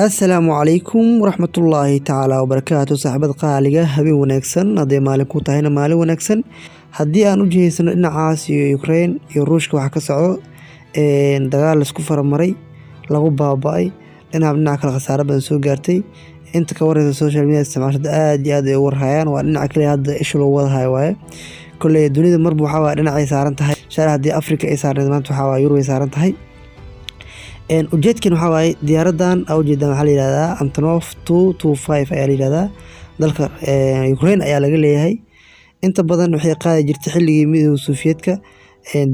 Asalaamu calaykum waraxmatullaahi tacaala wabarakaatu saaxiibada qaaliga habeen wanaagsan haddii maalin ku tahayna maalin wanaagsan haddii aan u jihaysano dhinacaas iyo Ukraine iyo Ruushka waxa ka socdo dagaal isku faramaray lagu baaba'ay dhinaca kale khasaare badan soo gaartay inta ka waraysa social media isticmaashada aad iyo aad ay u warhayaan waa dhinaca kale hadda isha loo wada hayo waaye kullee dunida marba waxa waa dhinacay saaran tahay shaar haddii Afrika ay saaran maanta waxa waa Yurub ay saaran tahay ujeedkan waxa waaye diyaaradan ujeedan waxa la yiraahdaa Antonov 225 ayaa la yiraahdaa dalka Ukraine ayaa laga leeyahay inta badan waxay qaadi jirtay xilligii midowga Soviyetka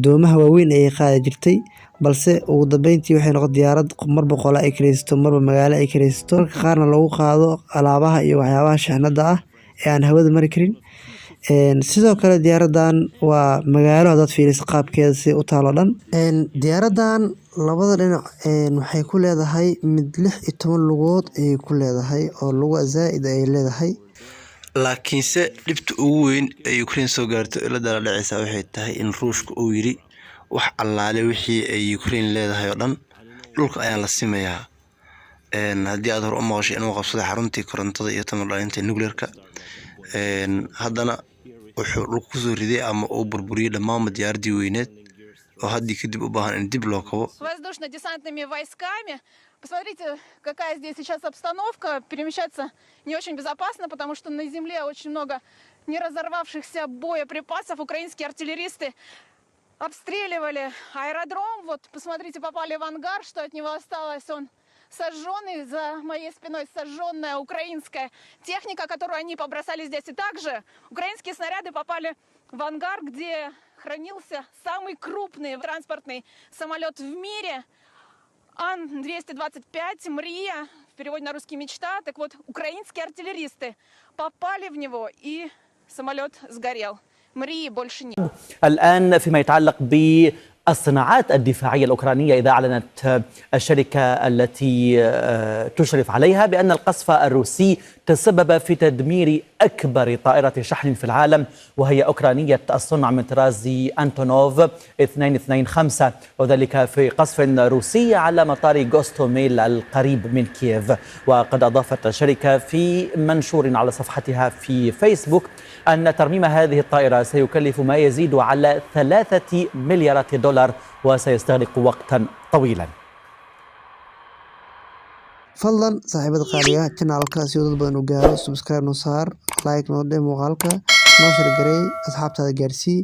doomaha waaweyn ay qaadi jirtay balse ugu dambeyntii waxay noqotay diyaarad marba qolo ay kireysto marba magaalo ay kireysto qaarna lagu qaado alaabaha iyo waxyaabaha shixnada ah ee aan hawada mari karin sidoo kale diyaaradan waa magaalo dad fiiris qaabkeeda si u taalo dhan diyaaradan labada dhinac waxay ku leedahay mid 16 lugood ay ku leedahay oo lugo zaid ay leedahay laakiinse dhibta ugu weyn ee Ukraine soo gaartay ila dala dhacaysa waxay tahay in Ruushka uu yiri wax allaale wixii ay Ukraine leedahay oo dhan dhulka ayaan la simayaa haddii aad hor u maqashay inuu qabsado xaruntii korontada iyo tamarlaynta nuclearka haddana wuxuu dhulka ku soo riday ama uu burburiyay dhammaan diyaaradii weyneed oo haddii kadib u baahan in dib loo kabo воздушно-десантными войсками. Посмотрите, какая здесь сейчас обстановка. Перемещаться не очень безопасно, потому что на земле очень много не разорвавшихся боеприпасов. Украинские артиллеристы обстреливали аэродром. Вот, посмотрите, попали в ангар, что от него осталось. Он сожженный, за моей спиной сожженная украинская техника, которую они побросали здесь. И также украинские снаряды попали в ангар, где хранился самый крупный транспортный самолет в мире Ан-225 «Мрия», в переводе на русский «Мечта». Так вот, украинские артиллеристы попали в него, и самолет сгорел. «Мрии» больше нет. الآن فيما يتعلق بالصناعات الدفاعية الأوكرانية، إذا أعلنت الشركة التي تشرف عليها بأن القصف الروسي تسبب في تدمير أكبر طائرة شحن في العالم، وهي أوكرانية الصنع من طراز أنتونوف 225، وذلك في قصف روسي على مطار غوستوميل القريب من كييف. وقد أضافت الشركة في منشور على صفحتها في فيسبوك أن ترميم هذه الطائرة سيكلف ما يزيد على 3 مليارات دولار وسيستغرق وقتا طويلا. fadlan saaxiibada qaaliga channelka si dad badan u gaaro subscribe noo saar like noo dheh muuqaalka noo share gareey asxaabtaada gaarsii